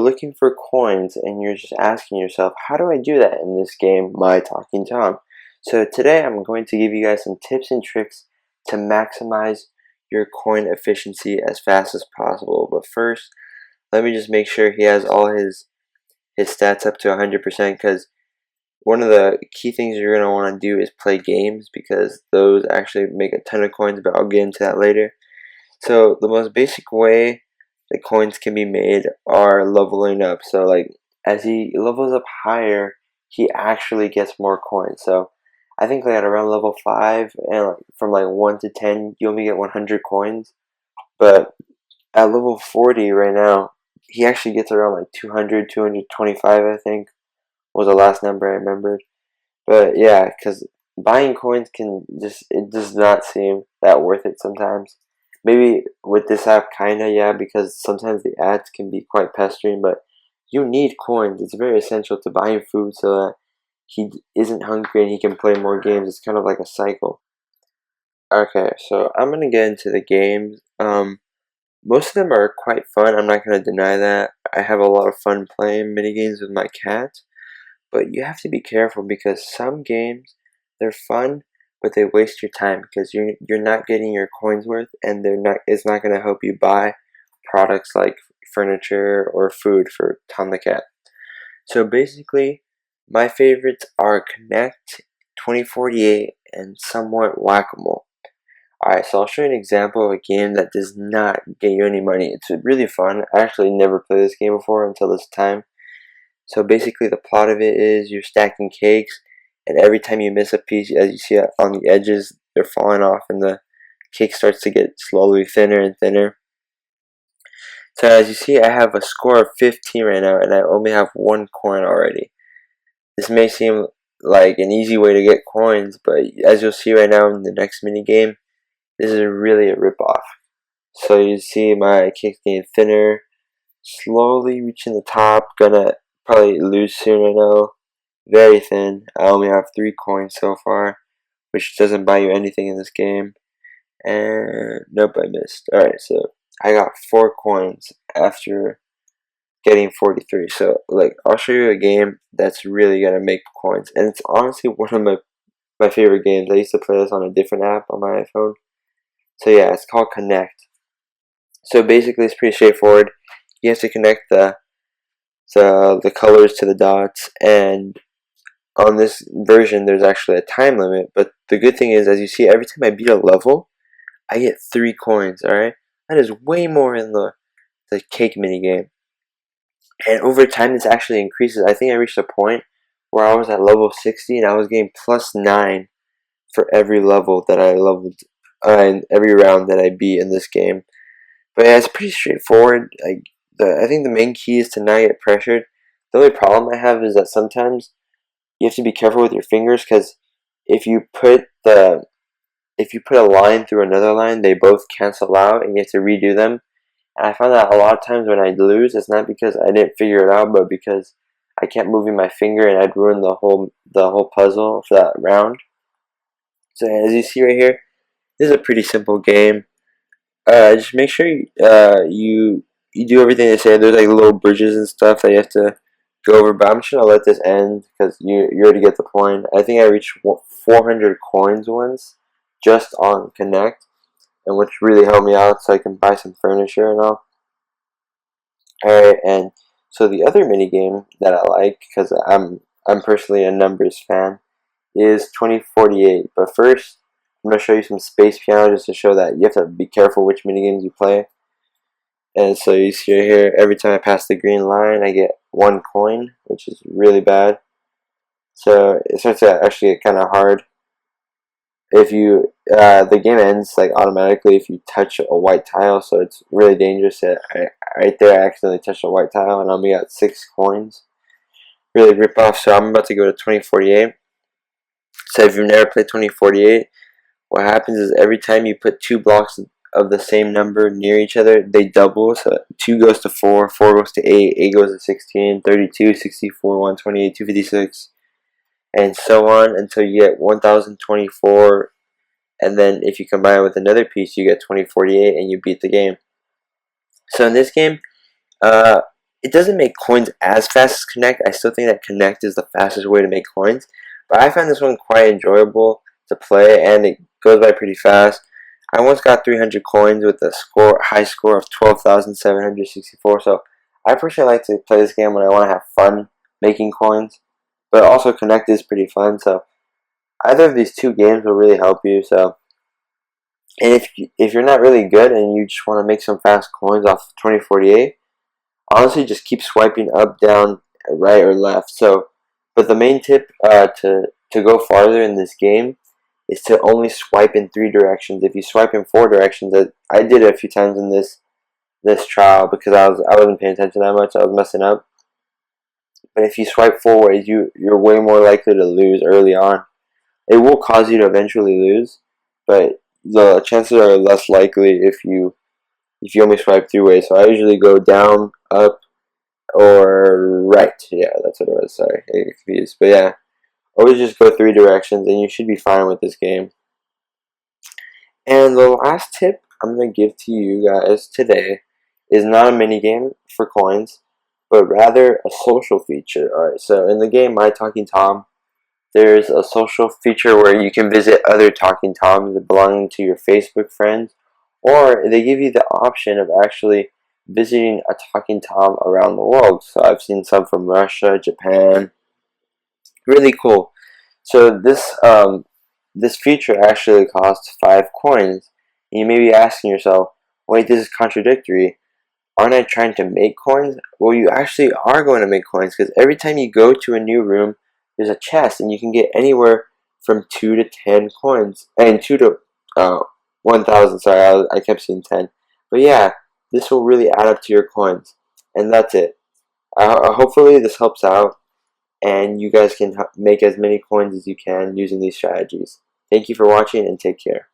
looking for coins and you're just asking yourself, how do I do that in this game, My Talking Tom? So today I'm going to give you guys some tips and tricks to maximize your coin efficiency as fast as possible. But first, let me just make sure he has all his stats up to 100%, because one of the key things you're going to want to do is play games, because those actually make a ton of coins, but I'll get into that later. So the most basic way the coins can be made are leveling up. So like as he levels up higher, he actually gets more coins. So I think like at around level 5 and like from like 1 to 10 you only get 100 coins. But at level 40 right now, he actually gets around like 200, 225 I think was the last number I remembered. But yeah, because buying coins it does not seem that worth it sometimes. Maybe with this app, kinda, yeah, because sometimes the ads can be quite pestering, but you need coins. It's very essential to buying food so that isn't hungry and he can play more games. It's kind of like a cycle. Okay, so I'm gonna get into the games. Most of them are quite fun. I'm not gonna deny that. I have a lot of fun playing mini games with my cat. But you have to be careful, because some games, they're fun, but they waste your time because you're not getting your coins worth, and it's not going to help you buy products like furniture or food for Tom the cat. So basically, my favorites are Connect, 2048, and somewhat Whack-A-Mole. Alright, so I'll show you an example of a game that does not get you any money. It's really fun. I actually never played this game before until this time. So basically the plot of it is you're stacking cakes, and every time you miss a piece, as you see on the edges, they're falling off and the cake starts to get slowly thinner and thinner. So as you see, I have a score of 15 right now, and I only have 1 coin already. This may seem like an easy way to get coins, but as you'll see right now in the next mini game, this is really a ripoff. So you see my cake's getting thinner, slowly reaching the top, gonna probably lose soon, I know. Very thin. I only have 3 coins so far, which doesn't buy you anything in this game. And nope, I missed. Alright, so I got 4 coins after getting 43. So like, I'll show you a game that's really gonna make coins, and it's honestly one of my favorite games. I used to play this on a different app on my iPhone. So yeah, it's called Connect. So basically it's pretty straightforward. You have to connect the colors to the dots, and on this version there's actually a time limit. But the good thing is, as you see, every time I beat a level, I get 3 coins. Alright, that is way more in the cake mini game, and over time this actually increases. I think I reached a point where I was at level 60 and I was getting plus 9 for every level that I leveled, in every round that I beat in this game. But yeah, it's pretty straightforward. I think the main key is to not get pressured. The only problem I have is that sometimes you have to be careful with your fingers, because if you put a line through another line, they both cancel out and you have to redo them. And I found that a lot of times when I lose, it's not because I didn't figure it out, but because I kept moving my finger and I'd ruin the whole puzzle for that round. So as you see right here, this is a pretty simple game. Just make sure you do everything they say. There's like little bridges and stuff that you have to go over, but I'm just gonna let this end because you already get the point. I think I reached 400 coins once just on Connect, and which really helped me out so I can buy some furniture and all. Alright, and so the other mini game that I like, because I'm personally a numbers fan, is 2048. But first, I'm gonna show you some space piano just to show that you have to be careful which mini games you play. And so you see right here, every time I pass the green line, I get 1 coin, which is really bad. So it starts to actually get kind of hard. If the game ends like automatically if you touch a white tile, so it's really dangerous. Right there, I accidentally touched a white tile, and I only got 6 coins. Really rip off. So I'm about to go to 2048. So if you've never played 2048, what happens is every time you put 2 blocks of the same number near each other, they double. So 2 goes to 4, 4 goes to 8, 8 goes to 16, 32, 64, 128, 256, and so on until you get 1024. And then if you combine it with another piece, you get 2048 and you beat the game. So in this game, it doesn't make coins as fast as Connect. I still think that Connect is the fastest way to make coins, but I find this one quite enjoyable to play, and it goes by pretty fast. I once got 300 coins with a high score of 12,764. So I personally like to play this game when I want to have fun making coins, but also Connect is pretty fun. So either of these two games will really help you. So, and if you're not really good and you just want to make some fast coins off 2048, honestly, just keep swiping up, down, right, or left. So, but the main tip to go farther in this game is to only swipe in 3 directions. If you swipe in 4 directions, I did it a few times in this trial because I wasn't paying attention that much. I was messing up. But if you swipe forward, you're way more likely to lose early on. It will cause you to eventually lose, but the chances are less likely if you only swipe 3 ways. So I usually go down, up, or right. Yeah, that's what it was. Sorry, I get confused. But yeah, always just go 3 directions, and you should be fine with this game. And the last tip I'm going to give to you guys today is not a mini game for coins, but rather a social feature. Alright, so in the game My Talking Tom, there's a social feature where you can visit other Talking Toms belonging to your Facebook friends, or they give you the option of actually visiting a Talking Tom around the world. So I've seen some from Russia, Japan. Really cool. So this feature actually costs 5 coins. And you may be asking yourself, wait, this is contradictory. Aren't I trying to make coins? Well, you actually are going to make coins because every time you go to a new room, there's a chest, and you can get anywhere from 2 to 10 coins, and 2 to 1,000. Sorry, I kept seeing 10. But yeah, this will really add up to your coins, and that's it. Hopefully, this helps out, and you guys can make as many coins as you can using these strategies. Thank you for watching, and take care.